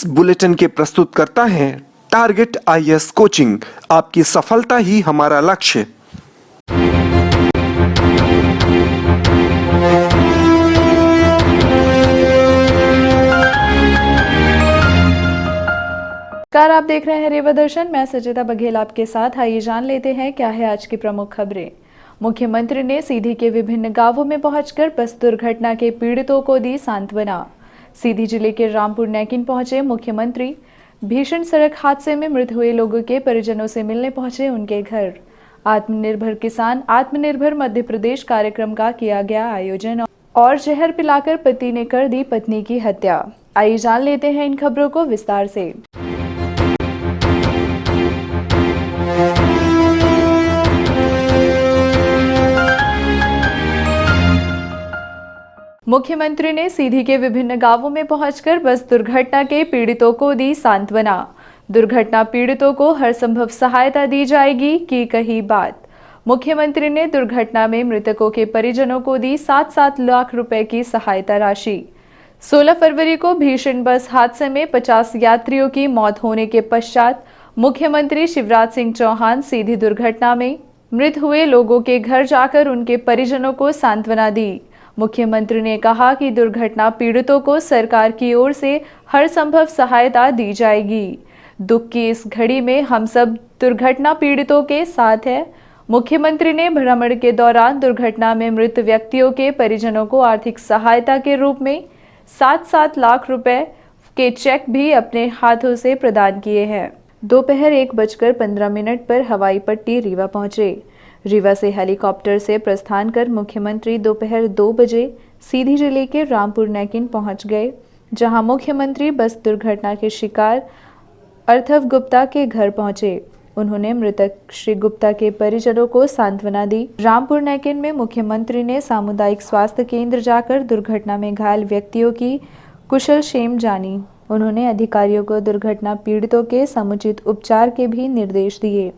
इस बुलेटिन के प्रस्तुत करता है टारगेट आईएएस कोचिंग। आपकी सफलता ही हमारा लक्ष्य। नमस्कार, आप देख रहे हैं रेवा दर्शन। मैं सजिता बघेल आपके साथ। आइए जान लेते हैं क्या है आज की प्रमुख खबरें। मुख्यमंत्री ने सीधी के विभिन्न गांवों में पहुंचकर बस दुर्घटना के पीड़ितों को दी सांत्वना। सीधी जिले के रामपुर नैकिन पहुंचे मुख्यमंत्री। भीषण सड़क हादसे में मृत हुए लोगों के परिजनों से मिलने पहुंचे उनके घर। आत्मनिर्भर किसान आत्मनिर्भर मध्य प्रदेश कार्यक्रम का किया गया आयोजन और जहर पिलाकर पति ने कर दी पत्नी की हत्या। आइए जान लेते हैं इन खबरों को विस्तार से। मुख्यमंत्री ने सीधी के विभिन्न गांवों में पहुंचकर बस दुर्घटना के पीड़ितों को दी सांत्वना। दुर्घटना पीड़ितों को हर संभव सहायता दी जाएगी की कही बात। मुख्यमंत्री ने दुर्घटना में मृतकों के परिजनों को दी 7-7 लाख रुपए की सहायता राशि। 16 फरवरी को भीषण बस हादसे में 50 यात्रियों की मौत होने के पश्चात मुख्यमंत्री शिवराज सिंह चौहान सीधी दुर्घटना में मृत हुए लोगों के घर जाकर उनके परिजनों को सांत्वना दी। मुख्यमंत्री ने कहा कि दुर्घटना पीड़ितों को सरकार की ओर से हर संभव सहायता दी जाएगी। दुख की इस घड़ी में हम सब दुर्घटना पीड़ितों के साथ हैं। मुख्यमंत्री ने भ्रमण के दौरान दुर्घटना में मृत व्यक्तियों के परिजनों को आर्थिक सहायता के रूप में 7-7 लाख रुपए के चेक भी अपने हाथों से प्रदान किए हैं। दोपहर 1:15 पर हवाई पट्टी रीवा पहुंचे। रीवा से हेलीकॉप्टर से प्रस्थान कर मुख्यमंत्री दोपहर 2 बजे सीधी जिले के रामपुर नैकिन पहुंच गए, जहां मुख्यमंत्री बस दुर्घटना के शिकार अर्थव गुप्ता के घर पहुंचे। उन्होंने मृतक श्री गुप्ता के परिजनों को सांत्वना दी। रामपुर नैकिन में मुख्यमंत्री ने सामुदायिक स्वास्थ्य केंद्र जाकर दुर्घटना में घायल व्यक्तियों की कुशलक्षेम जानी। उन्होंने अधिकारियों को दुर्घटना पीड़ितों के समुचित उपचार के भी निर्देश दिए।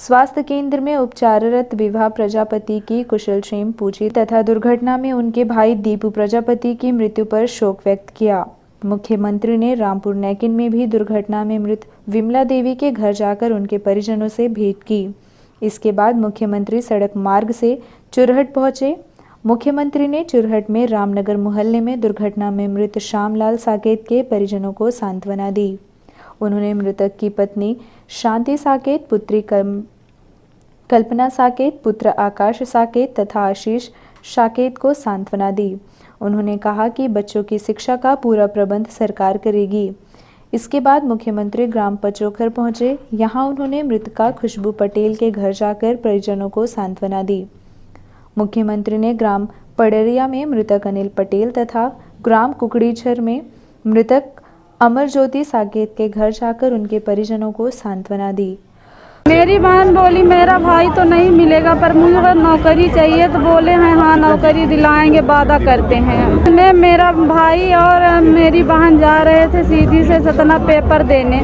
स्वास्थ्य केंद्र में उपचाररत विभा प्रजापति की कुशलक्षेम पूछी तथा दुर्घटना में उनके भाई दीपू प्रजापति की मृत्यु पर शोक व्यक्त किया। मुख्यमंत्री ने रामपुर नैकिन में भी दुर्घटना में मृत विमला देवी के घर जाकर उनके परिजनों से भेंट की। इसके बाद मुख्यमंत्री सड़क मार्ग से चुरहट पहुंचे। मुख्यमंत्री ने चुरहट में रामनगर मोहल्ले में दुर्घटना में मृत श्यामलाल साकेत के परिजनों को सांत्वना दी। उन्होंने मृतक की पत्नी शांति साकेत, पुत्री कल्पना साकेत, पुत्र आकाश साकेत तथा आशीष साकेत को सांत्वना दी। उन्होंने कहा कि बच्चों की शिक्षा का पूरा प्रबंध सरकार करेगी। इसके बाद मुख्यमंत्री ग्राम पचोखर पहुंचे। यहां उन्होंने मृतका खुशबू पटेल के घर जाकर परिजनों को सांत्वना दी। मुख्यमंत्री ने ग्राम पडरिया में मृतक अनिल पटेल तथा ग्राम कुकड़ीछर में मृतक अमर ज्योति साकेत के घर जाकर उनके परिजनों को सांत्वना दी। मेरी बहन बोली मेरा भाई तो नहीं मिलेगा पर मुझे नौकरी चाहिए, तो बोले हैं हाँ नौकरी दिलाएंगे, वादा करते हैं। मैं मेरा भाई और मेरी बहन जा रहे थे सीधी से सतना पेपर देने,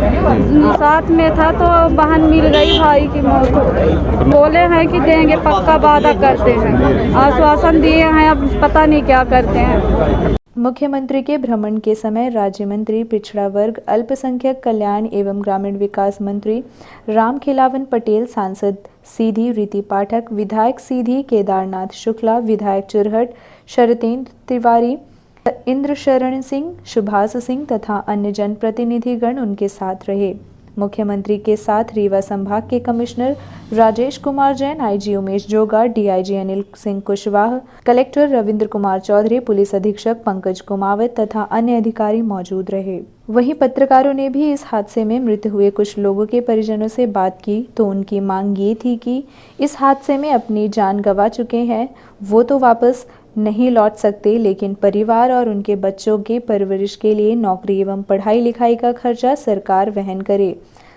साथ में था तो बहन मिल गई, भाई की मौत हो गई। बोले हैं कि देंगे, पक्का वादा करते हैं, आश्वासन दिए हैं, अब पता नहीं क्या करते हैं। मुख्यमंत्री के भ्रमण के समय राज्य मंत्री पिछड़ा वर्ग अल्पसंख्यक कल्याण एवं ग्रामीण विकास मंत्री राम खिलावन पटेल, सांसद सीधी रीति पाठक, विधायक सीधी केदारनाथ शुक्ला, विधायक चुरहट शरतेंद्र तिवारी, इंद्र शरण सिंह, सुभाष सिंह तथा अन्य जनप्रतिनिधिगण उनके साथ रहे। मुख्यमंत्री के साथ रीवा संभाग के commissioner Rajesh Kumar Jain, IG Umesh Joga, DIG Anil Singh Kushwaha, collector Ravindra Kumar Chaudhary, police अधीक्षक पंकज कुमावत तथा अन्य अधिकारी मौजूद रहे। वहीं पत्रकारों ने भी इस हादसे में मृत हुए कुछ लोगों के परिजनों से बात की तो उनकी मांग ये थी कि इस हादसे में अपनी जान गंवा चुके हैं वो तो वापस नहीं लौट सकते, लेकिन परिवार और उनके बच्चों के परवरिश के लिए नौकरी एवं पढ़ाई लिखाई का खर्चा सरकार वहन करे।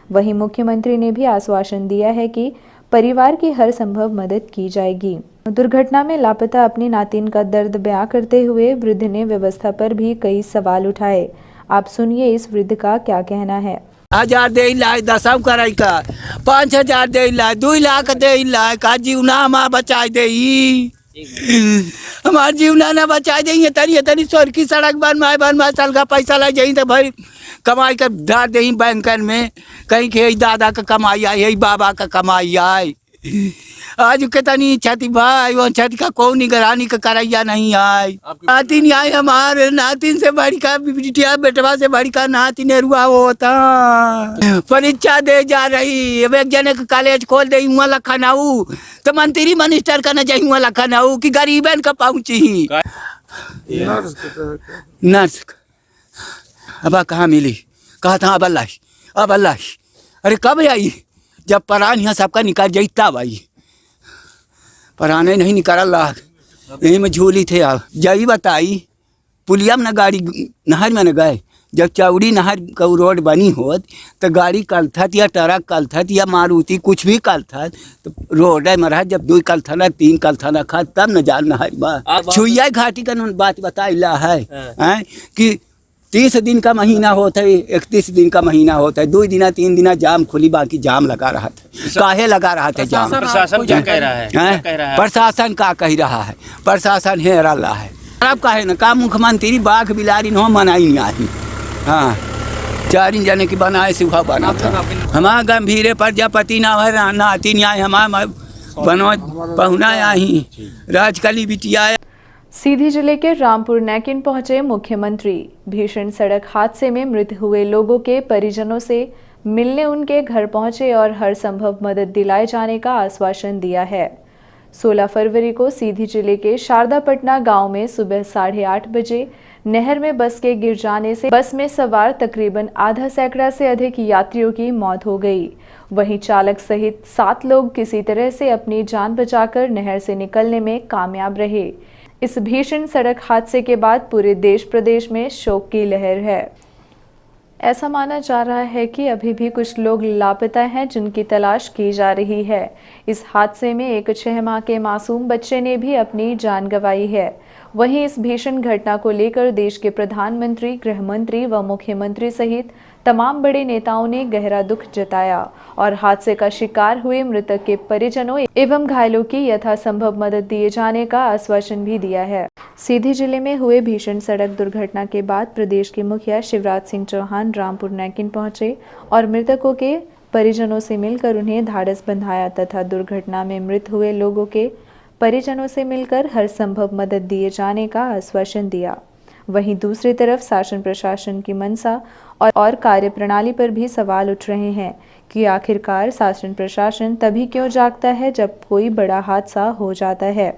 वहीं मुख्यमंत्री ने भी आश्वासन दिया है कि परिवार की हर संभव मदद की जाएगी। दुर्घटना में लापता अपनी नातिन का दर्द बयां करते हुए वृद्ध ने व्यवस्था पर भी कई सवाल उठाए। आप सुनिए इस वृद्ध का क्या कहना है। 1000 दे ला, 10 कराई का 5000 दे ला, 2 लाख दे ला, का जीवना हमारा बचा दे, हमार जीवना ना बचा दे। तनी सर की सड़क बनवाए साल का पैसा लग जाई तो भाई कमाई कर डाल दे बैंकन में, कहीं के दादा का कमाई आई है, बाबा का कमाई आई। आज कितनी छती भाई, वो छत का कौन निगरानी का करैया नहीं आई। नातिन आई हमारे, नातिन से बड़ी का बिटिया, बेटवा से बड़ी का नातिन रुआ होता। परीक्षा दे जा रही, अब एक जने का कॉलेज खोल दे हुआ लखनऊ, तो मंत्री मिनिस्टर का न जाई हुआ लखनऊ कि गरीबन का पहुंची। नर्स अब कहाँ मिली, कहा था अब अल्लाह। अरे कब आई, जब परान यहाँ सबका निकाल जाई तब आई, पराने नहीं निकाल लाख, यही में झूली थे। अब जई बताई पुलिया में न गाड़ी नहर में न गए, जब चौड़ी नहर का रोड बनी होत तो गाड़ी कलथत या ट्रक कलथत या मारुति कुछ भी कलथत, तो रोड है मरा जब 2 कलथना 3 कलथना खा तब न जाल नहर बा छुइया घाटी का बात बताइला है कि 30 दिन का महीना होता है, 31 दिन का महीना होता है, 2 दिन 3 दिन जाम खुली, बाकी जाम लगा रहा था। काहे लगा रहा था जाम? प्रशासन क्या कह रहा है? प्रशासन का कह रहा है, प्रशासन है रहा है। अब कहे न का मुख्यमंत्री बाघ बिलारी न मनाई नहीं। हाँ 4 जने की बनाए सुहा बना था। हमारा गंभीर प्रजापति नाती न्याय हमारा बनो पहुना आई राजकली बिटिया। सीधी जिले के रामपुर नैकिन पहुंचे मुख्यमंत्री। भीषण सड़क हादसे में मृत हुए लोगों के परिजनों से मिलने उनके घर पहुंचे और हर संभव मदद दिलाए जाने का आश्वासन दिया है। 16 फरवरी को सीधी जिले के शारदापटना गांव में सुबह 8:30 बजे नहर में बस के गिर जाने से बस में सवार तकरीबन आधा सैकड़ा से अधिक यात्रियों की मौत हो गई। वहीं चालक सहित 7 लोग किसी तरह से अपनी जान बचाकर नहर से निकलने में कामयाब रहे। इस भीषण सड़क हादसे के बाद पूरे देश प्रदेश में शोक की लहर है। ऐसा माना जा रहा है कि अभी भी कुछ लोग लापता हैं जिनकी तलाश की जा रही है। इस हादसे में एक 6 माह के मासूम बच्चे ने भी अपनी जान गंवाई है। वहीं इस भीषण घटना को लेकर देश के प्रधानमंत्री, गृह मंत्री व मुख्यमंत्री सहित तमाम बड़े नेताओं ने गहरा दुख जताया और हादसे का शिकार हुए मृतक के परिजनों एवं घायलों की यथासंभव मदद दिए जाने का आश्वासन भी दिया है। सीधी जिले में हुए भीषण सड़क दुर्घटना के बाद प्रदेश के मुखिया शिवराज सिंह चौहान रामपुर नैकिन पहुंचे और मृतकों के परिजनों से मिलकर उन्हें ढाढ़स बंधाया तथा दुर्घटना में मृत हुए लोगों के परिजनों से मिलकर हर संभव मदद दिए जाने का आश्वासन दिया। वहीं दूसरी तरफ शासन प्रशासन की मंशा और कार्यप्रणाली पर भी सवाल उठ रहे हैं कि आखिरकार शासन प्रशासन तभी क्यों जागता है जब कोई बड़ा हादसा हो जाता है।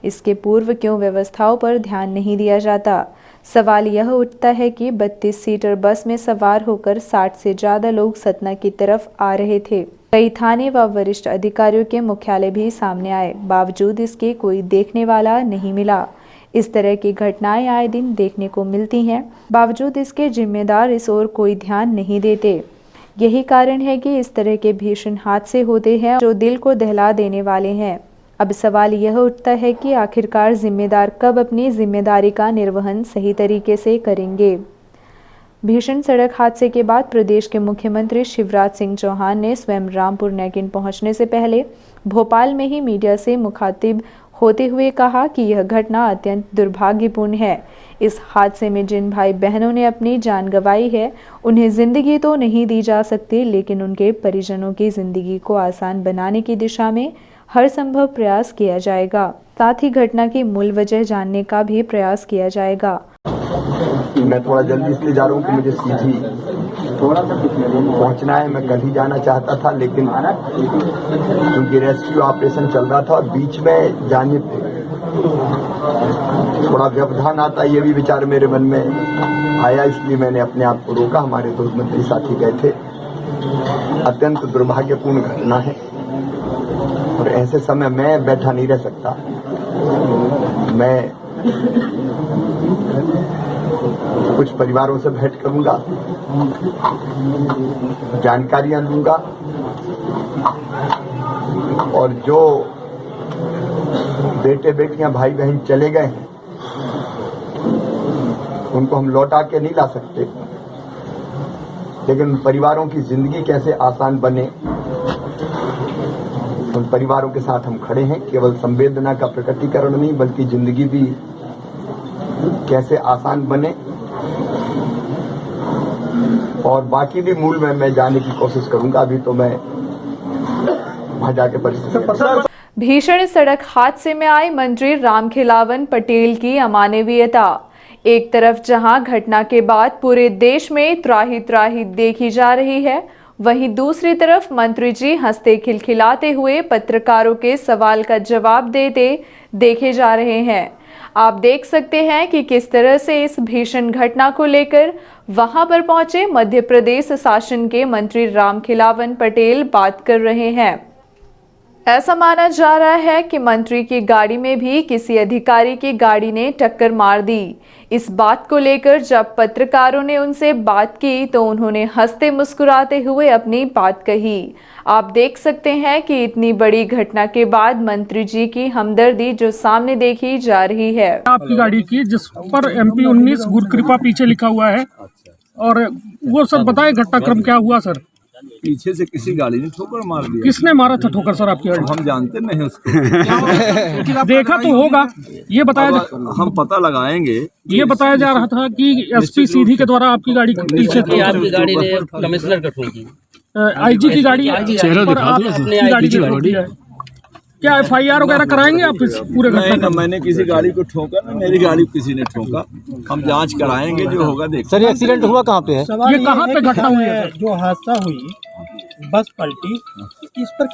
इसके पूर्व क्यों व्यवस्थाओं पर ध्यान नहीं दिया जाता। सवाल यह उठता है कि 32 सीटर बस में सवार होकर 60 से ज़्यादा लोग सतना की तरफ आ रहे थे। कई थाने व वरिष्ठ अधिकारियों के मुख्यालय भी सामने आए, बावजूद इसके कोई देखने वाला नहीं मिला। इस तरह की घटनाएं आए दिन देखने को मिलती हैं, बावजूद इसके जिम्मेदार इस ओर कोई ध्यान नहीं देते। यही कारण है कि इस तरह के भीषण हादसे होते हैं जो दिल को दहला देने वाले हैं। अब सवाल यह उठता है कि आखिरकार जिम्मेदार कब अपनी जिम्मेदारी का निर्वहन सही तरीके से करेंगे। भीषण सड़क हादसे के बाद प्रदेश के मुख्यमंत्री शिवराज सिंह चौहान ने स्वयं रामपुर नैकिन पहुंचने से पहले भोपाल में ही मीडिया से मुखातिब होते हुए कहा कि यह घटना अत्यंत दुर्भाग्यपूर्ण है। इस हादसे में जिन भाई बहनों ने अपनी जान गंवाई है उन्हें जिंदगी तो नहीं दी जा सकती, लेकिन उनके परिजनों की जिंदगी को आसान बनाने की दिशा में हर संभव प्रयास किया जाएगा। साथ ही घटना की मूल वजह जानने का भी प्रयास किया जाएगा। मैं थोड़ा जल्दी इसलिए जा रहा हूँ कि मुझे सीधी पहुँचना है। मैं कल ही जाना चाहता था, लेकिन क्योंकि रेस्क्यू ऑपरेशन चल रहा था और बीच में जाने पे थोड़ा व्यवधान आता, ये भी विचार मेरे मन में आया, इसलिए मैंने अपने आप को रोका। हमारे दोस्त मंत्री साथी गए थे। अत्यंत दुर्भाग्यपूर्ण घटना है और ऐसे समय मैं बैठा नहीं रह सकता। मैं कुछ परिवारों से भेंट करूंगा, जानकारियां लूंगा और जो बेटे बेटियां भाई बहन चले गए हैं उनको हम लौटा के नहीं ला सकते, लेकिन परिवारों की जिंदगी कैसे आसान बने उन परिवारों के साथ हम खड़े हैं। केवल संवेदना का प्रकटीकरण नहीं बल्कि जिंदगी भी कैसे आसान बने और बाकी भी मूल में मैं जाने की कोशिश करूंगा। अभी तो मैं वहां जाके परिस्थिति भीषण सड़क हादसे में आई मंत्री रामखेलावन पटेल की अमानवीयता। एक तरफ जहां घटना के बाद पूरे देश में त्राही त्राही देखी जा रही है, वहीं दूसरी तरफ मंत्री जी हंसते खिलखिलाते हुए पत्रकारों के सवाल का जवाब देते देखे जा रहे हैं। आप देख सकते हैं कि किस तरह से इस भीषण घटना को लेकर वहां पर पहुंचे मध्य प्रदेश शासन के मंत्री रामखेलावन पटेल बात कर रहे हैं। ऐसा माना जा रहा है कि मंत्री की गाड़ी में भी किसी अधिकारी की गाड़ी ने टक्कर मार दी। इस बात को लेकर जब पत्रकारों ने उनसे बात की तो उन्होंने हंसते मुस्कुराते हुए अपनी बात कही। आप देख सकते हैं कि इतनी बड़ी घटना के बाद मंत्री जी की हमदर्दी जो सामने देखी जा रही है। आपकी गाड़ी की जिस पर MP 19 गुरकृपा पीछे लिखा हुआ है, और वो सब बताए घटनाक्रम क्या हुआ सर? पीछे से किसी गाड़ी ने ठोकर मार दिया। किसने मारा था ठोकर सर आपकी गाड़ी? हम जानते नहीं उसको। देखा तो होगा, ये बताया हम पता लगाएंगे। ये बताया जा रहा था कि SP सीधी के द्वारा आपकी गाड़ी पीछे थी। आपकी गाड़ी ने कमिश्नर को ठोकी। IG की गाड़ी पर आपकी गाड़ी की ठोकी है। क्या FIR वगैरह कराएंगे आप इस पूरे घटना का? मैंने किसी गाड़ी को ठोका ना, मेरी गाड़ी किसी ने ठोका। हम जांच कराएंगे, जो होगा देख। सर, ये एक्सीडेंट हुआ कहाँ पे है? ये कहाँ पे घटना हुई है? जो हादसा हुई, बस पलटी, इस पर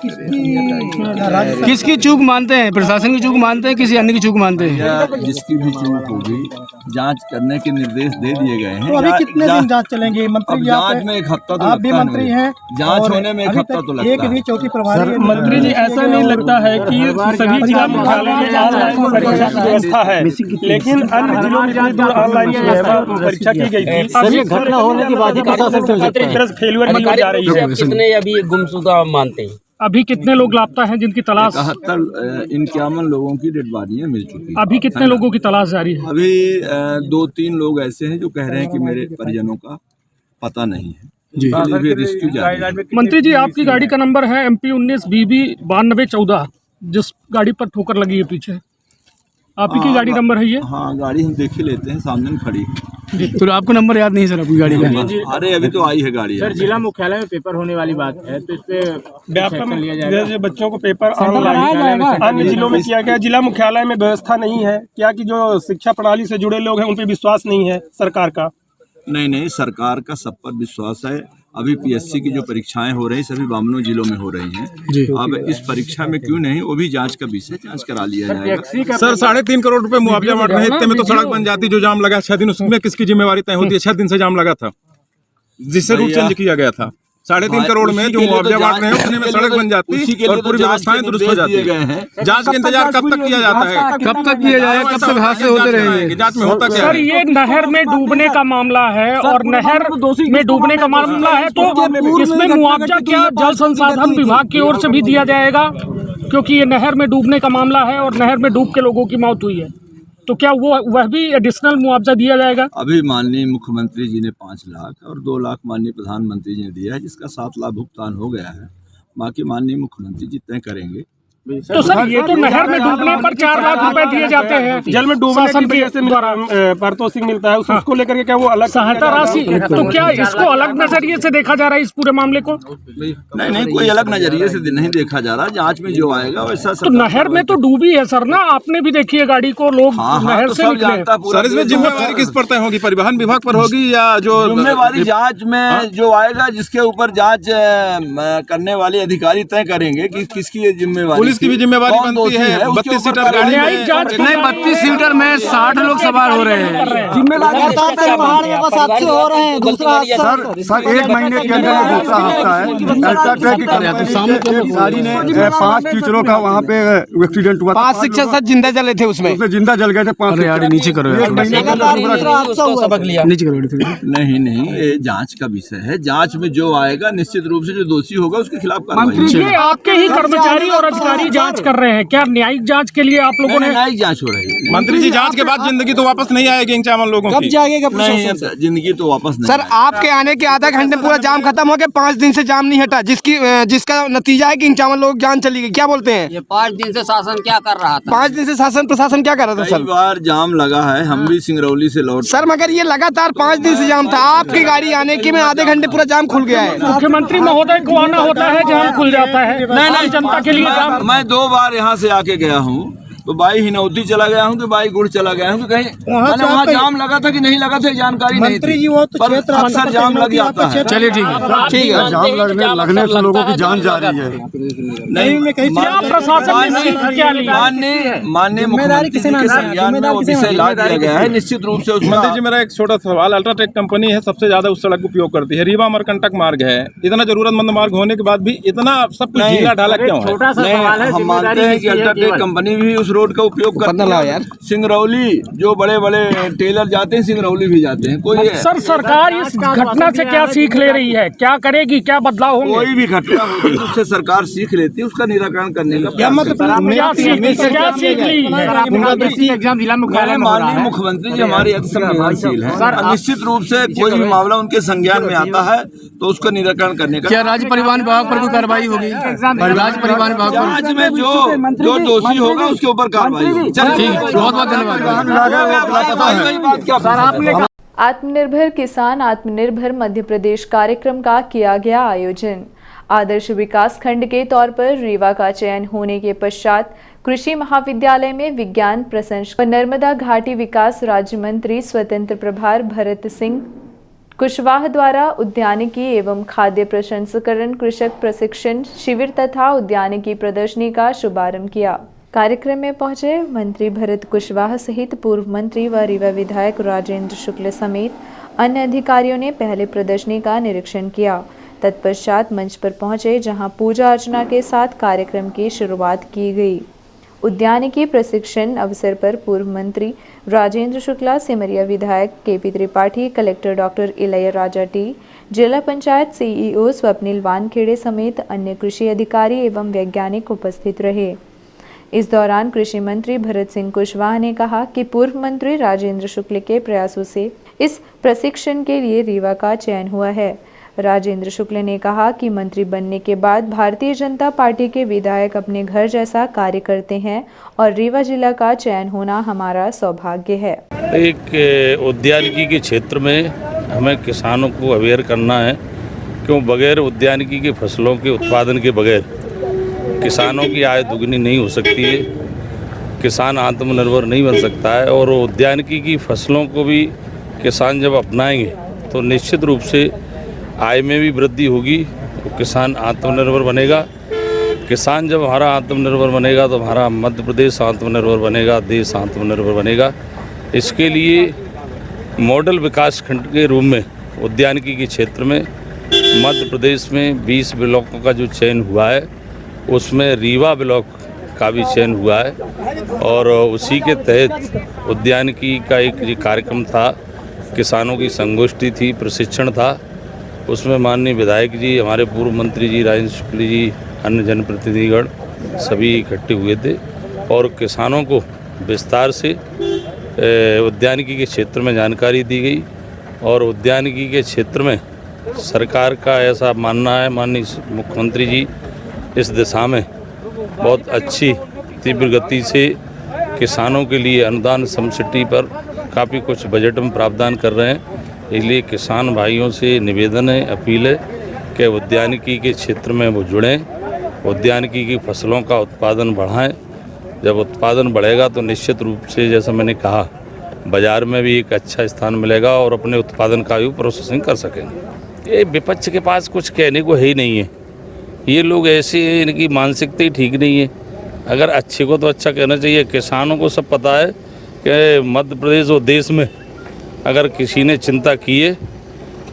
किसकी चूक मानते हैं? प्रशासन की चूक मानते हैं, किसी अन्य की चूक मानते हैं? जिसकी भी चूक होगी जांच करने के निर्देश दे दिए गए हैं। तो अभी कितने दिन जांच चलेंगे? मंत्री जांच में 1 हफ्ता तो आप भी मंत्री हैं, जांच होने में 1 हफ्ता तो लगता है। एक भी चौकी प्रभारी मंत्री जी, ऐसा नहीं लगता है कि सभी जिला मुख्यालय में ऑनलाइन परीक्षा की व्यवस्था है, लेकिन अन्य जिलों में ऑनलाइन परीक्षा की गई थी। सर, ये घटना होने के बाद ही प्रशासन से फेलियर नहीं हो जा रही है। कितने अभी गुमशुदा मानते हैं? अभी कितने लोग लापता हैं जिनकी तलाश? 71 लोगों की डेड बॉडियां मिल चुकी हैं। अभी कितने लोगों की तलाश जारी है? अभी 2-3 लोग ऐसे हैं जो कह रहे हैं कि मेरे परिजनों का पता नहीं है जी। भी रेस्क्यू जारी है। मंत्री जी, आपकी गाड़ी का नंबर है MP 19 BB 9214, जिस गाड़ी पर ठोकर लगी है पीछे, आप ही की गाड़ी नंबर है ये? हाँ, गाड़ी हम देख ही लेते हैं, सामने में खड़ी। तो आपको नंबर याद नहीं सर आपकी गाड़ी का? अरे अभी तो आई है गाड़ी। सर, जिला मुख्यालय में पेपर होने वाली बात है, तो इस पे व्यापक लिया जाएगा। बच्चों को पेपर ऑनलाइन अन्य जिलों में किया गया, जिला मुख्यालय में व्यवस्था नहीं है क्या कि जो शिक्षा प्रणाली से जुड़े लोग हैं उन पे विश्वास नहीं है सरकार का? नहीं, सरकार का सब पर विश्वास है। अभी PSC की जो परीक्षाएं हो रही सभी 52 जिलों में हो रही हैं। अब इस परीक्षा में क्यों नहीं, वो भी जांच का विषय, जांच करा लिया जाएगा। सर, 3.5 करोड़ रुपए मुआवजा बांट रहे हैं, इतने में तो सड़क बन जाती। जो जाम लगा 6 दिन, उसमें किसकी जिम्मेवारी तय होती है? 6 दिन से जाम लगा था, जिससे रूट चेंज किया गया था। 3.5 करोड़ में जो मुआवजा बांट रहे हैं, उतने में सड़क बन जाती और पूरी व्यवस्थाएं दुरुस्त हो जाती है। जांच का इंतजार कब तक किया जाता है? कब तक किया जाएगा? कब तक हादसे होते रहेंगे? जांच में होता क्या सर, ये नहर में डूबने का मामला है, और नहर में डूबने का मामला है तो इसमें मुआवजा क्या जल संसाधन विभाग की ओर से भी दिया जाएगा? क्योंकि ये नहर में डूबने का मामला है और नहर में डूब के लोगों की मौत हुई है, तो क्या वह भी एडिशनल मुआवजा दिया जाएगा? अभी माननीय मुख्यमंत्री जी ने 5 लाख और 2 लाख माननीय प्रधानमंत्री जी ने दिया है, जिसका 7 लाख भुगतान हो गया है। बाकी माननीय मुख्यमंत्री जी तय करेंगे। तो सर, ये तो नहर में डूबने पर 4 लाख रुपए दिए जाते हैं, जल में डूबने की वजह से पारितोषिक मिलता है, उसको लेकर के क्या वो अलग सहायता राशि? तो क्या इसको अलग नजरिए से देखा जा रहा है इस पूरे मामले को? नहीं, कोई अलग नजरिए से नहीं देखा जा रहा। जांच में जो आएगा वैसा। तो नहर में तो डूबी है सर ना, आपने भी देखी है गाड़ी को, लोग नहर से निकले। सर, इसमें जिम्मेवारी किस पर तय होगी? परिवहन विभाग पर होगी या जो जिम्मेवारी जांच में जो आएगा, जिसके ऊपर जांच करने वाले अधिकारी तय करेंगे कि किसकी जिम्मेवारी। पुलिस की भी जिम्मेवारी बनती है। 32 सीटर गाड़ी में 32 सीटर में 60 लोग सवार हो रहे हैं। जिम्मेदारी हादसे हो रहे हैं। दूसरा सर 1 महीने के अंदर में दूसरा हादसा है। अल्ट्राट्रैक की गाड़ी ने 5 टीचरों का वहाँ पे एक्सीडेंट हुआ। 5 शिक्षक सर जिंदा जले थे, उसमें जिंदा जल गए थे। 5 नीचे करो, सबक लिया। नीचे करो। नहीं, ये जांच का विषय है। जांच में जो आएगा, निश्चित रूप से जो दोषी होगा उसके खिलाफ कार्रवाई। आपके ही कर्मचारी और अधिकारी सरकारी जांच कर रहे हैं, क्या न्यायिक जांच के लिए आप लोगों ने? न्यायिक जांच हो रही है मंत्री जी, जांच के बाद जिंदगी तो वापस नहीं आएगी इन चावल लोगों कब की। जाएगा नहीं, जिंदगी तो वापस नहीं सर, आपके आने के आधा घंटे पूरा जाम खत्म हो गया, 5 दिन से जाम नहीं हटा, जिसका नतीजा है कि इन चावल लोग जान चली गई। क्या बोलते हैं? ये 5 दिन से शासन क्या कर रहा था? 5 दिन से शासन प्रशासन क्या कर रहा था कई सर? बार जाम लगा है, हम भी सिंगरौली से लौट सर मगर ये लगातार 5 दिन से जाम था, आपकी गाड़ी आने के में आधे घंटे पूरा जाम खुल गया है। मुख्यमंत्री महोदय को आना होता है, जाम खुल जाता है। नहीं, जनता के लिए जाम। मैं 2 बार यहाँ से आके गया हूँ, तो बाई हिनौती चला गया हूँ, तो बाई गुड़ चला गया हूँ, तो कहीं मैंने वहाँ जाम लगा था कि नहीं लगा था जानकारी नहीं थी, पर अक्सर जाम लग जाता है। चलिए ठीक है, ठीक है। जाम लगने से लोगों की जान जा रही है। नहीं, प्रशासन ने क्या लिया? माननीय मुख्यमंत्री जी के संज्ञान में वो विषय ला दिया गया है, निश्चित रूप से उसमें। मंत्री जी, मेरा एक छोटा सवाल, अल्ट्राटेक कंपनी है, सबसे ज्यादा उस सड़क का उपयोग करती है, रीवा मरकंटक मार्ग है, इतना जरूरतमंद मार्ग होने के बाद भी इतना सब कुछ ढीला ढाला क्यों है? हम मानते हैं कि अल्ट्राटेक कंपनी भी उस रोड का उपयोग करती है। यार सिंगरौली जो बड़े बड़े टेलर जाते हैं, सिंगरौली भी जाते हैं। कोई सर, सरकार इस घटना से क्या सीख ले रही है, क्या करेगी, क्या बदलाव होंगे? कोई भी घटना होती है उससे सरकार सीख लेती है, उसका निराकरण करने का क्या सीख ली है? एग्जाम जिला मुख्यालय में माननीय मुख्यमंत्री जी हमारे अति संवेदनशील हैं, निश्चित रूप से कोई भी मामला उनके संज्ञान में आता है तो उसका निराकरण करने का। क्या राज्य परिवहन विभाग पर कोई कार्रवाई होगी? राज्य परिवहन विभाग जांच में जो दोषी होगा उसके ऊपर कार्रवाई होगी। ठीक, बहुत बहुत धन्यवाद। आत्मनिर्भर किसान आत्मनिर्भर मध्य प्रदेश कार्यक्रम का किया गया आयोजन। आदर्श विकास खंड के तौर पर रीवा का चयन होने के पश्चात कृषि महाविद्यालय में विज्ञान प्रशंसक व नर्मदा घाटी विकास राज्य मंत्री स्वतंत्र प्रभार भरत सिंह कुशवाहा द्वारा उद्यानिकी एवं खाद्य प्रसंस्करण कृषक प्रशिक्षण शिविर तथा उद्यानिकी प्रदर्शनी का शुभारंभ किया। कार्यक्रम में पहुंचे मंत्री भरत कुशवाहा सहित पूर्व मंत्री व रीवा विधायक राजेंद्र शुक्ल समेत अन्य अधिकारियों ने पहले प्रदर्शनी का निरीक्षण किया। तत्पश्चात मंच पर पहुंचे, जहां पूजा अर्चना के साथ कार्यक्रम की शुरुआत की गई। उद्यानिकी प्रशिक्षण अवसर पर पूर्व मंत्री राजेंद्र शुक्ला, सिमरिया विधायक KP Tripathi, collector doctor Ilaiyaraaja T, जिला पंचायत सीईओ स्वप्निल वानखेड़े समेत अन्य कृषि अधिकारी एवं वैज्ञानिक उपस्थित रहे। इस दौरान कृषि मंत्री भरत सिंह कुशवाहा ने कहा कि पूर्व मंत्री राजेंद्र शुक्ल के प्रयासों से इस प्रशिक्षण के लिए रीवा का चयन हुआ है। राजेंद्र शुक्ल ने कहा कि मंत्री बनने के बाद भारतीय जनता पार्टी के विधायक अपने घर जैसा कार्य करते हैं और रीवा जिला का चयन होना हमारा सौभाग्य है। एक उद्यानिकी के क्षेत्र में हमें किसानों को अवेयर करना है, क्यों बगैर उद्यानिकी के फसलों के उत्पादन के बगैर किसानों की आय दुगनी नहीं हो सकती है, किसान आत्मनिर्भर नहीं बन सकता है। और उद्यानिकी की फसलों को भी किसान जब अपनाएंगे तो निश्चित रूप से आय में भी वृद्धि होगी, तो किसान आत्मनिर्भर बनेगा। किसान जब हमारा आत्मनिर्भर बनेगा तो हमारा मध्य प्रदेश आत्मनिर्भर बनेगा, देश आत्मनिर्भर बनेगा। इसके लिए मॉडल विकास खंड के रूप में उद्यानिकी के क्षेत्र में मध्य प्रदेश में 20 ब्लॉकों का जो चयन हुआ है, उसमें रीवा ब्लॉक का भी चयन हुआ है। और उसी के तहत उद्यानिकी का एक कार्यक्रम था, किसानों की संगोष्ठी थी, प्रशिक्षण था। उसमें माननीय विधायक जी, हमारे पूर्व मंत्री जी राजेंद्र शुक्ल जी, अन्य जनप्रतिनिधिगण सभी इकट्ठे हुए थे और किसानों को विस्तार से उद्यानिकी के क्षेत्र में जानकारी दी गई। और उद्यानिकी के क्षेत्र में सरकार का ऐसा मानना है, माननीय मुख्यमंत्री जी इस दिशा में बहुत अच्छी तीव्र गति से किसानों के लिए अनुदान सब्सिडी पर काफ़ी कुछ बजट में प्रावधान कर रहे हैं। इसलिए किसान भाइयों से निवेदन है, अपील है कि उद्यानिकी के क्षेत्र में वो जुड़ें, उद्यानिकी की फसलों का उत्पादन बढ़ाएं। जब उत्पादन बढ़ेगा तो निश्चित रूप से, जैसा मैंने कहा, बाज़ार में भी एक अच्छा स्थान मिलेगा और अपने उत्पादन का भी प्रोसेसिंग कर सकेंगे। ये विपक्ष के पास कुछ कहने को है ही नहीं है, ये लोग ऐसे हैं, इनकी मानसिकता ही ठीक नहीं है। अगर अच्छे को तो अच्छा कहना चाहिए। किसानों को सब पता है कि मध्य प्रदेश और देश में अगर किसी ने चिंता की है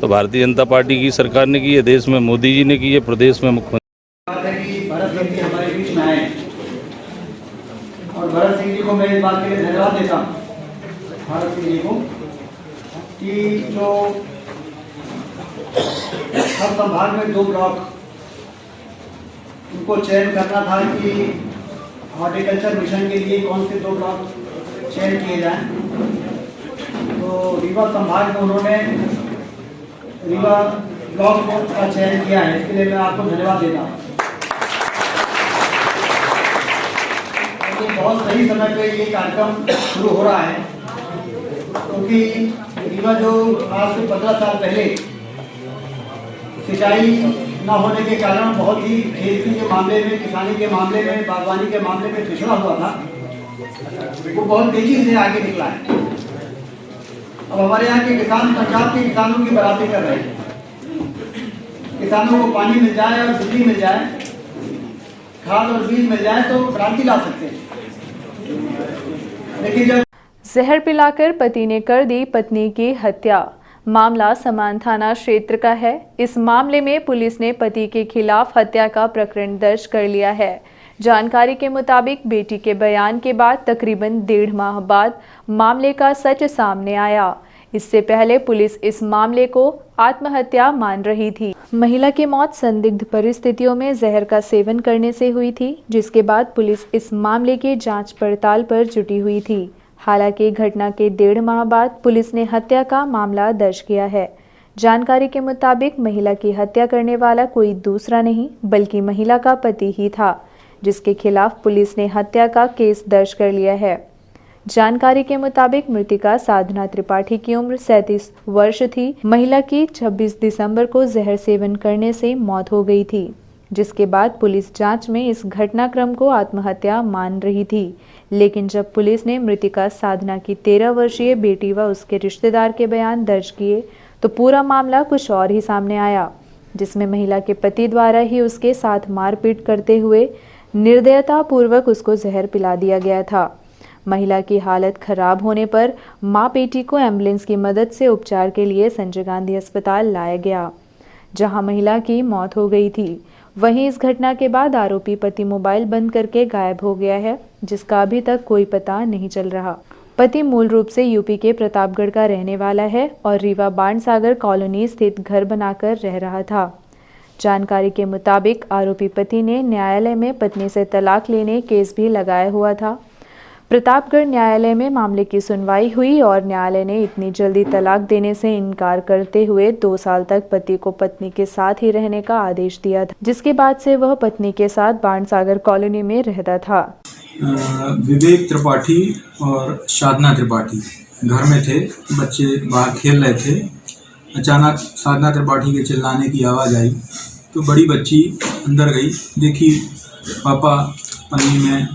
तो भारतीय जनता पार्टी की सरकार ने की है, देश में मोदी जी ने की है, प्रदेश में मुख्यमंत्री। भरत सिंह जी हमारे बीच में आए और भरत सिंह जी को मैं इस बात के लिए धन्यवाद देता हूँ, भरत सिंह जी को, कि जो हर संभाग में 2 ब्लॉक उनको चयन करना था कि हॉर्टिकल्चर मिशन के लिए कौन से 2 ब्लॉक चयन किए जाएं। तो रीवा संभाग में उन्होंने रीवा ब्लॉक का चयन किया है, इसके लिए मैं आपको धन्यवाद देता हूँ। तो बहुत सही समय पे ये कार्यक्रम शुरू हो रहा है, क्योंकि रीवा जो आज से 15 साल पहले सिंचाई न होने के कारण बहुत ही खेती के मामले में, किसानी के मामले में, बागवानी के मामले में पिछड़ा हुआ था, वो बहुत तेजी से आगे निकला है। अब हमारे यहाँ के किसान पंजाब के किसानों की बराबरी कर रहे हैं। किसानों को पानी मिल जाए और बिजली मिल जाए, खाद और बीज मिल जाए तो क्रांति ला सकते हैं। लेकिन जब जहर पिलाकर पति ने कर दी पत्नी की हत्या। मामला समान थाना क्षेत्र का है। इस मामले में पुलिस ने पति के खिलाफ हत्या का प्रकरण दर्ज कर लिया है। जानकारी के मुताबिक बेटी के बयान के बाद तकरीबन 1.5 माह बाद मामले का सच सामने आया। इससे पहले पुलिस इस मामले को आत्महत्या मान रही थी। महिला की मौत संदिग्ध परिस्थितियों में जहर का सेवन करने से हुई थी, जिसके बाद पुलिस इस मामले की जांच पड़ताल पर जुटी हुई थी। हालांकि घटना के 1.5 माह बाद पुलिस ने हत्या का मामला दर्ज किया है। जानकारी के मुताबिक महिला की हत्या करने वाला कोई दूसरा नहीं बल्कि महिला का पति ही था, जिसके खिलाफ पुलिस ने हत्या का केस दर्ज कर लिया है। जानकारी के मुताबिक मृतिका साधना त्रिपाठी की उम्र 37 वर्ष थी। महिला की 26 दिसंबर को जहर सेवन करने से मौत हो गई थी, जिसके बाद पुलिस जांच में इस घटनाक्रम को आत्महत्या मान रही थी। लेकिन जब पुलिस ने मृतिका साधना की 13 वर्षीय बेटी व उसके रिश्तेदार के बयान दर्ज किए तो पूरा मामला कुछ और ही सामने आया, जिसमें महिला के पति द्वारा ही उसके साथ मारपीट करते हुए निर्दयता पूर्वक उसको जहर पिला दिया गया था। महिला की हालत खराब होने पर मां बेटी को एम्बुलेंस की मदद से उपचार के लिए संजय गांधी अस्पताल लाया गया, जहां महिला की मौत हो गई थी। वहीं इस घटना के बाद आरोपी पति मोबाइल बंद करके गायब हो गया है, जिसका अभी तक कोई पता नहीं चल रहा। पति मूल रूप से यूपी के प्रतापगढ़ का रहने वाला है और रीवा बाणसागर कॉलोनी स्थित घर बनाकर रह रहा था। जानकारी के मुताबिक आरोपी पति ने न्यायालय में पत्नी से तलाक लेने केस भी लगाया हुआ था। प्रतापगढ़ न्यायालय में मामले की सुनवाई हुई और न्यायालय ने इतनी जल्दी तलाक देने से इनकार करते हुए 2 साल तक पति को पत्नी के साथ ही रहने का आदेश दिया था, जिसके बाद से वह पत्नी के साथ बाणसागर कॉलोनी में रहता था। विवेक त्रिपाठी और साधना त्रिपाठी घर में थे, बच्चे बाहर खेल रहे थे। अचानक साधना त्रिपाठी के चिल्लाने की आवाज़ आई तो बड़ी बच्ची अंदर गई, देखी पापा पन्नी में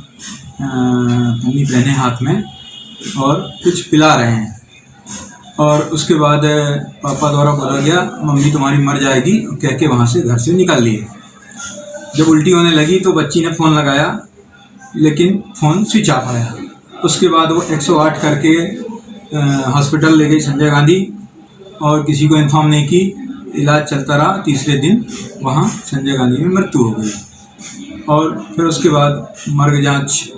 पन्नी पहने हाथ में और कुछ पिला रहे हैं। और उसके बाद पापा द्वारा बोला गया मम्मी तुम्हारी मर जाएगी, कह के वहाँ से घर से निकाल लिए। जब उल्टी होने लगी तो बच्ची ने फ़ोन लगाया, लेकिन फ़ोन स्विच ऑफ आया। उसके बाद वो 108 करके हॉस्पिटल ले गई संजय गांधी और किसी को इन्फॉर्म नहीं की। इलाज चलता रहा। तीसरे दिन वहाँ संजय गांधी में मृत्यु हो गई। और फिर उसके बाद मर्ग जांच,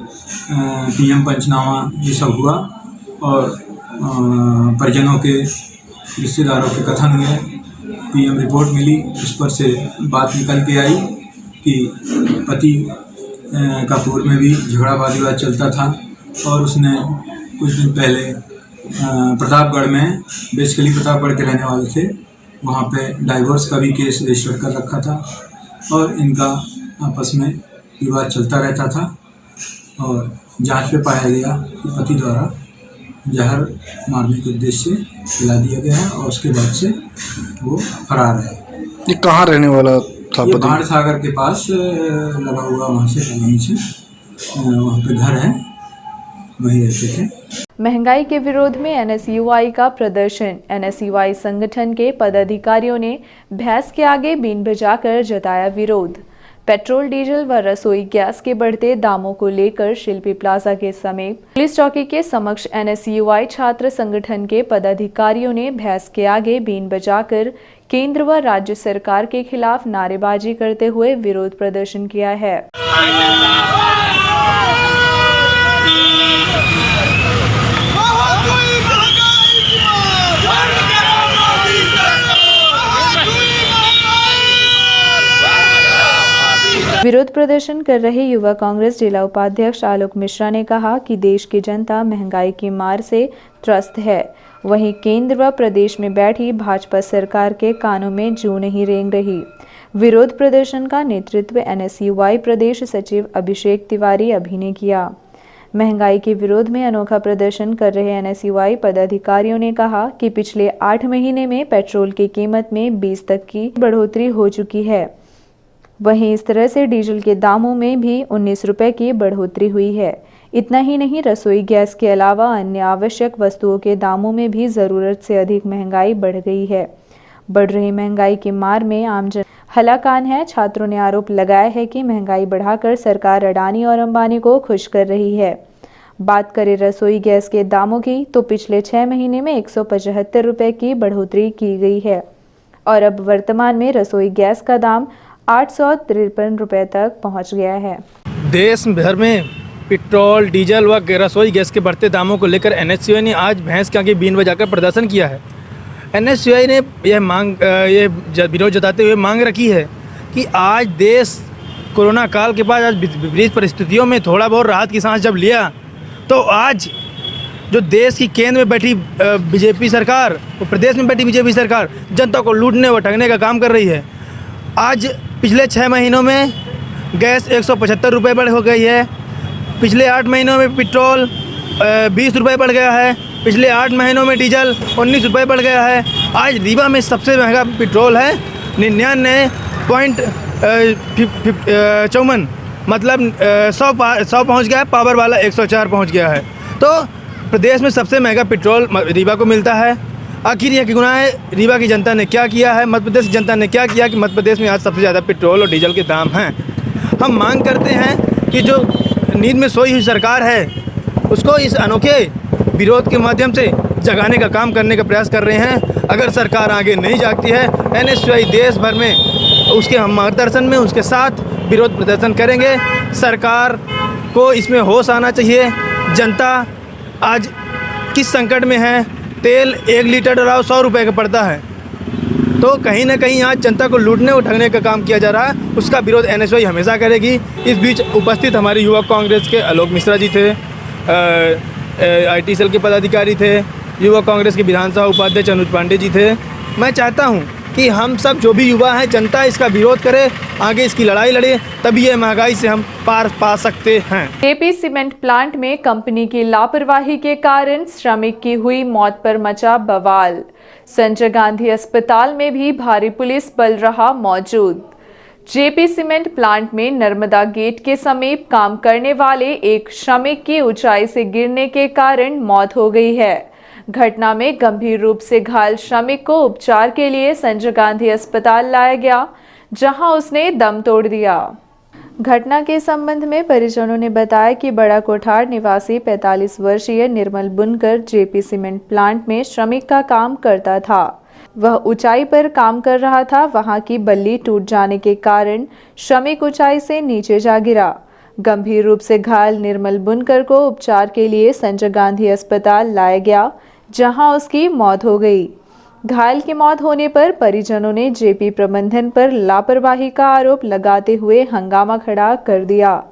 पीएम पंचनामा ये सब हुआ और परिजनों के रिश्तेदारों के कथन हुए, पीएम रिपोर्ट मिली। उस पर से बात निकल के आई कि पति का पूर्व में भी झगड़ा वाद चलता था और उसने कुछ दिन पहले प्रतापगढ़ में, बेसिकली प्रतापगढ़ के रहने वाले थे, वहाँ पे डाइवोर्स का भी केस रजिस्टर कर रखा था और इनका आपस में विवाद चलता रहता था। और जांच में पाया गया कि पति द्वारा जहर मारने के उद्देश्य से पिला दिया गया है और उसके बाद से वो फरार है। ये कहाँ रहने वाला था? ये बाणसागर के पास लगा हुआ, वहाँ से कॉलोनी से वहाँ पे घर है, वहीं रहते थे। महंगाई के विरोध में एनएसयूआई का प्रदर्शन। एनएसयूआई संगठन के पदाधिकारियों ने भैंस के आगे बीन बजाकर जताया विरोध। पेट्रोल, डीजल व रसोई गैस के बढ़ते दामों को लेकर शिल्पी प्लाजा के समीप पुलिस चौकी के समक्ष एनएसयूआई छात्र संगठन के पदाधिकारियों ने भैंस के आगे बीन बजाकर केंद्र व राज्य सरकार के खिलाफ नारेबाजी करते हुए विरोध प्रदर्शन किया है। विरोध प्रदर्शन कर रहे युवा कांग्रेस जिला उपाध्यक्ष आलोक मिश्रा ने कहा कि देश की जनता महंगाई की मार से त्रस्त है। वहीं केंद्र व प्रदेश में बैठी भाजपा सरकार के कानों में जूं नहीं रेंग रही। विरोध प्रदर्शन का नेतृत्व NSUI प्रदेश सचिव अभिषेक तिवारी अभी ने किया। महंगाई के विरोध में अनोखा प्रदर्शन कर रहे NSUI पदाधिकारियों ने कहा कि पिछले 8 महीने में पेट्रोल की कीमत में 20 तक की बढ़ोतरी हो चुकी है। वहीं इस तरह से डीजल के दामों में भी 19 रुपए की बढ़ोतरी हुई है। इतना ही नहीं, रसोई गैस के अलावा अन्य आवश्यक वस्तुओं के दामों में भी ज़रूरत से अधिक महंगाई बढ़ गई है। बढ़ रही महंगाई की मार में आमजन हलाकान है। छात्रों ने आरोप लगाया है कि महंगाई बढ़ाकर सरकार अडानी और अंबानी को खुश कर रही है। बात करें रसोई गैस के दामों की तो पिछले 6 महीने में 175 रुपए की बढ़ोतरी की गई है और अब वर्तमान में रसोई गैस का दाम 853 रुपए तक पहुंच गया है। देश भर में पेट्रोल, डीजल व रसोई गैस के बढ़ते दामों को लेकर NSUI ने आज भैंस के आगे बीन बजाकर प्रदर्शन किया है। NSUI ने यह विरोध जताते हुए मांग रखी है कि आज देश कोरोना काल के बाद आज विपरीत परिस्थितियों में थोड़ा बहुत राहत की सांस जब लिया, तो आज जो देश की केंद्र में बैठी बीजेपी सरकार और प्रदेश में बैठी बीजेपी सरकार जनता को लूटने व ठगने का काम कर रही है। आज पिछले 6 महीनों में गैस 175 रुपये बढ़ हो गई है। पिछले 8 महीनों में पेट्रोल 20 रुपये बढ़ गया है। पिछले 8 महीनों में डीजल 19 रुपये बढ़ गया है। आज रीवा में सबसे महंगा पेट्रोल है 99.54, मतलब 100 पहुँच गया है। पावर वाला 104 पहुँच गया है। तो प्रदेश में सबसे महंगा पेट्रोल रीवा को मिलता है। आखिर यह गुनाह है रीवा की जनता ने क्या किया है, मध्य प्रदेश की जनता ने क्या किया कि मध्य प्रदेश में आज सबसे ज़्यादा पेट्रोल और डीजल के दाम हैं। हम मांग करते हैं कि जो नींद में सोई हुई सरकार है उसको इस अनोखे विरोध के माध्यम से जगाने का काम करने का प्रयास कर रहे हैं। अगर सरकार आगे नहीं जागती है, NSUI देश भर में उसके हम मार्गदर्शन में उसके साथ विरोध प्रदर्शन करेंगे। सरकार को इसमें होश आना चाहिए। जनता आज किस संकट में है। तेल 1 लीटर डराव 100 रुपये का पड़ता है। तो कहीं ना कहीं आज जनता को लूटने और ठगने का काम किया जा रहा है। उसका विरोध NSUI हमेशा करेगी। इस बीच उपस्थित हमारे युवा कांग्रेस के आलोक मिश्रा जी थे, IT सेल के पदाधिकारी थे, युवा कांग्रेस के विधानसभा उपाध्यक्ष अनुज पांडे जी थे। मैं चाहता हूं कि हम सब जो भी युवा हैं, जनता इसका विरोध करे, आगे इसकी लड़ाई लड़े, तभी ये महंगाई से हम पार पा सकते हैं। JP सीमेंट प्लांट में कंपनी की लापरवाही के कारण श्रमिक की हुई मौत पर मचा बवाल। संजय गांधी अस्पताल में भी भारी पुलिस बल रहा मौजूद। JP सीमेंट प्लांट में नर्मदा गेट के समीप काम करने वाले एक श्रमिक की ऊंचाई से गिरने के कारण मौत हो गई है। घटना में गंभीर रूप से घायल श्रमिक को उपचार के लिए संजय गांधी अस्पताल लाया गया, जहां उसने दम तोड़ दिया। घटना के संबंध में परिजनों ने बताया कि बड़ा कोठार निवासी 45 वर्षीय निर्मल बुनकर JP सीमेंट प्लांट में श्रमिक का काम करता था। वह ऊंचाई पर काम कर रहा था। वहां की बल्ली टूट जाने के कारण श्रमिक ऊंचाई से नीचे जा गिरा। गंभीर रूप से घायल निर्मल बुनकर को उपचार के लिए संजय गांधी अस्पताल लाया गया, जहां उसकी मौत हो गई। घायल की मौत होने पर परिजनों ने JP प्रबंधन पर लापरवाही का आरोप लगाते हुए हंगामा खड़ा कर दिया।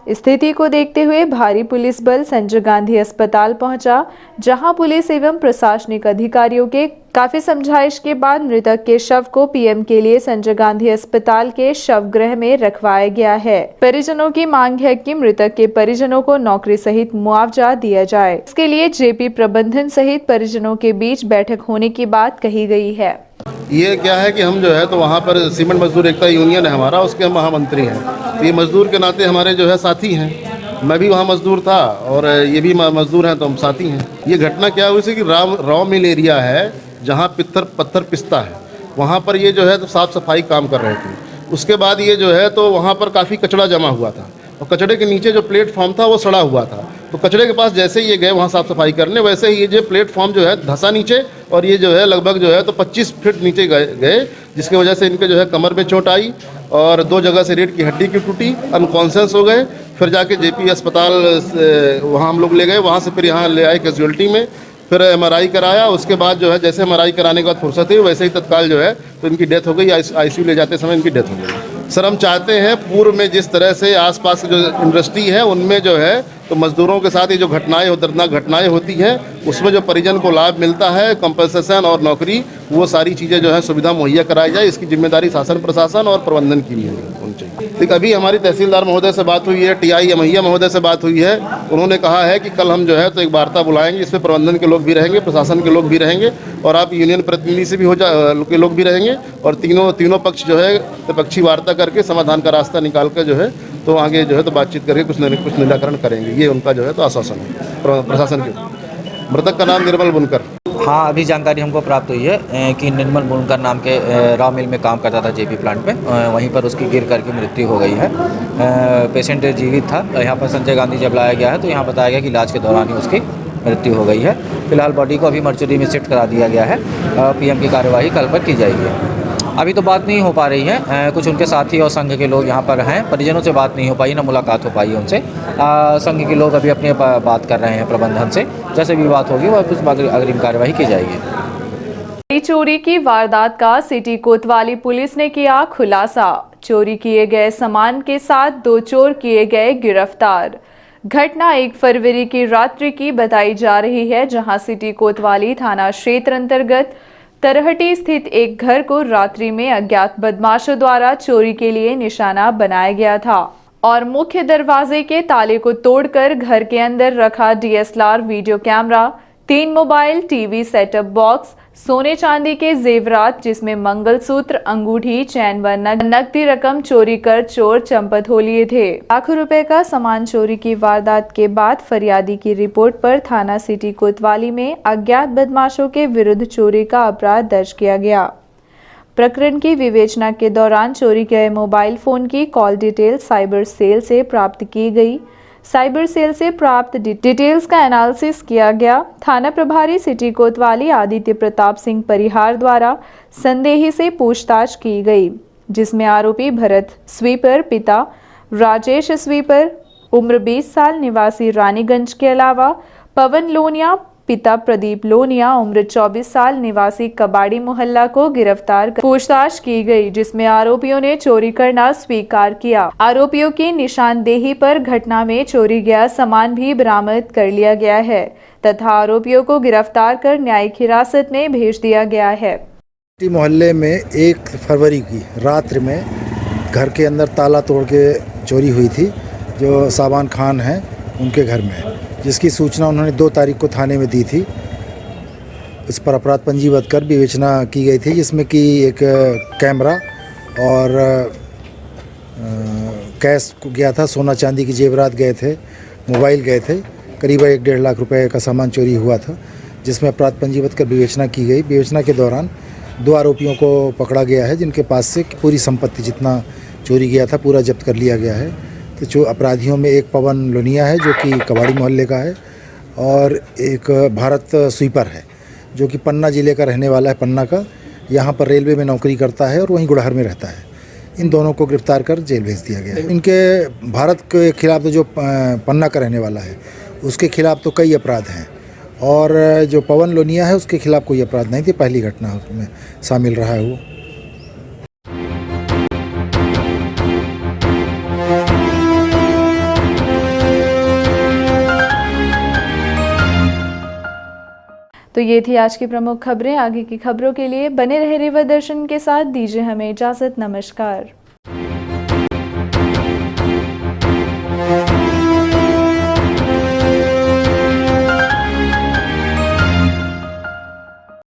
स्थिति को देखते हुए भारी पुलिस बल संजय गांधी अस्पताल पहुंचा, जहां पुलिस एवं प्रशासनिक अधिकारियों के काफी समझाइश के बाद मृतक के शव को PM के लिए संजय गांधी अस्पताल के शवगृह में रखवाया गया है। परिजनों की मांग है कि मृतक के परिजनों को नौकरी सहित मुआवजा दिया जाए। इसके लिए JP प्रबंधन सहित परिजनों के बीच बैठक होने की बात कही गई है। ये क्या है कि हम जो है तो वहाँ पर सीमेंट मजदूर एकता यूनियन है हमारा, उसके हम महामंत्री हैं। तो ये मजदूर के नाते हमारे जो है साथी हैं। मैं भी वहाँ मजदूर था और ये भी मजदूर हैं, तो हम साथी हैं। ये घटना क्या हुई थी कि रॉ मिल एरिया है जहाँ पत्थर पिसता है, वहाँ पर ये जो है तो साफ़ सफाई काम कर रहे थे। उसके बाद ये जो है तो वहाँ पर काफ़ी कचरा जमा हुआ था और कचरे के नीचे जो प्लेटफॉर्म था वो सड़ा हुआ था। तो कचरे के पास जैसे ही ये गए वहाँ साफ़ सफाई करने, वैसे ही ये जो प्लेटफॉर्म जो है धंसा नीचे और ये जो है लगभग जो है तो 25 फीट नीचे गए, जिसकी वजह से इनके जो है कमर में चोट आई और 2 जगह से रीढ़ की हड्डी की टूटी, अनकॉन्शियस हो गए। फिर जाके JP अस्पताल वहाँ हम लोग ले गए, वहाँ से फिर यहाँ ले आए कैजुअल्टी में, फिर MRI कराया। उसके बाद जो है जैसे MRI कराने के बाद फुर्सत हुई वैसे ही तत्काल जो है तो इनकी डेथ हो गई। ICU ले जाते समय इनकी डेथ हो गई। सर हम चाहते हैं पूर्व में जिस तरह से आसपास की जो इंडस्ट्री है उनमें जो है तो मजदूरों के साथ ये जो घटनाएं दर्दनाक घटनाएं होती हैं उसमें जो परिजन को लाभ मिलता है कंपनसेशन और नौकरी वो सारी चीज़ें जो है सुविधा मुहैया कराई जाए। इसकी जिम्मेदारी शासन प्रशासन और प्रबंधन की भी होनी चाहिए। देखिए अभी हमारी तहसीलदार महोदय से बात हुई है, टीआई महिया महोदय से बात हुई है। उन्होंने कहा है कि कल हम जो है तो एक वार्ता बुलाएंगे, इसमें प्रबंधन के लोग भी रहेंगे, प्रशासन के लोग भी रहेंगे और आप यूनियन प्रतिनिधि से भी के लोग भी रहेंगे और तीनों पक्ष जो है त्रिपक्षीय वार्ता करके समाधान का रास्ता निकाल कर जो है तो आगे जो है तो बातचीत करके कुछ निराकरण करेंगे। ये उनका जो है तो आश्वासन है प्रशासन के। मृतक का नाम निर्मल बुनकर। हाँ, अभी जानकारी हमको प्राप्त हुई है कि निर्मल बुनकर नाम के रॉ मिल में काम करता था जेपी प्लांट पे, वहीं पर उसकी गिर करके मृत्यु हो गई है। पेशेंट जीवित था। यहाँ पर संजय गांधी जब लाया गया है तो यहाँ बताया गया कि इलाज के दौरान ही उसकी मृत्यु हो गई है। फिलहाल बॉडी को अभी मर्चुरी में शिफ्ट करा दिया गया है। पीएम की कार्यवाही कल पर की जाएगी। अभी तो बात नहीं हो पा रही है, कुछ उनके साथी और संघ के लोग यहाँ पर हैं, परिजनों से बात नहीं हो पाई, ना मुलाकात हो पाई उनसे। संघ के लोग अभी अपनी बात कर रहे हैं प्रबंधन से, जैसे भी बात होगी वह कुछ अग्रिम कार्यवाही की जाएगी। चोरी की वारदात का सिटी कोतवाली पुलिस ने किया खुलासा। चोरी किए गए सामान के साथ 2 चोर किए गए गिरफ्तार। घटना 1 फरवरी की रात्रि की बताई जा रही है, जहां सिटी कोतवाली थाना क्षेत्र अंतर्गत तरहटी स्थित एक घर को रात्रि में अज्ञात बदमाशों द्वारा चोरी के लिए निशाना बनाया गया था और मुख्य दरवाजे के ताले को तोड़कर घर के अंदर रखा DSLR video camera, 3 mobile, TV, setup box, सोने चांदी के जेवरात जिसमें मंगलसूत्र, अंगूठी, चैन व नकदी रकम चोरी कर चोर चंपत हो लिए थे। लाखों रुपए का सामान चोरी की वारदात के बाद फरियादी की रिपोर्ट पर थाना सिटी कोतवाली में अज्ञात बदमाशों के विरुद्ध चोरी का अपराध दर्ज किया गया। प्रकरण की विवेचना के दौरान चोरी गए मोबाइल फोन की कॉल डिटेल साइबर सेल से प्राप्त की गई। साइबर सेल से प्राप्त डिटेल्स का एनालिसिस किया गया। थाना प्रभारी सिटी कोतवाली आदित्य प्रताप सिंह परिहार द्वारा संदेही से पूछताछ की गई, जिसमें आरोपी भरत स्वीपर पिता राजेश स्वीपर उम्र 20 साल निवासी रानीगंज के अलावा पवन लोनिया पिता प्रदीप लोनिया उम्र 24 साल निवासी कबाड़ी मोहल्ला को गिरफ्तार कर पूछताछ की गई, जिसमें आरोपियों ने चोरी करना स्वीकार किया। आरोपियों की निशानदेही पर घटना में चोरी गया सामान भी बरामद कर लिया गया है तथा आरोपियों को गिरफ्तार कर न्यायिक हिरासत में भेज दिया गया है। मोहल्ले में 1 फरवरी की रात्रि में घर के अंदर ताला तोड़ के चोरी हुई थी, जो साबान खान हैं उनके घर में, जिसकी सूचना उन्होंने 2 तारीख को थाने में दी थी। इस पर अपराध पंजीबद्ध कर विवेचना की गई थी, जिसमें कि एक कैमरा और कैश गया था, सोना चांदी की जेवरात गए थे, मोबाइल गए थे, करीब 1-1.5 लाख रुपए का सामान चोरी हुआ था, जिसमें अपराध पंजीबद्ध कर विवेचना की गई। विवेचना के दौरान 2 आरोपियों को पकड़ा गया है, जिनके पास से पूरी संपत्ति जितना चोरी गया था पूरा जब्त कर लिया गया है। तो जो अपराधियों में एक पवन लोनिया है जो कि कबाड़ी मोहल्ले का है और एक भारत स्वीपर है जो कि पन्ना ज़िले का रहने वाला है, पन्ना का, यहाँ पर रेलवे में नौकरी करता है और वहीं गुड़हर में रहता है। इन दोनों को गिरफ्तार कर जेल भेज दिया गया है। इनके भारत के खिलाफ तो जो पन्ना का रहने वाला है उसके खिलाफ तो कई अपराध हैं और जो पवन लोनिया है उसके खिलाफ कोई अपराध नहीं थी, पहली घटना उसमें शामिल रहा है वो। तो ये थी आज की प्रमुख खबरें। आगे की खबरों के लिए बने रहे रिवर दर्शन के साथ। दीजिए हमें इजाजत। नमस्कार।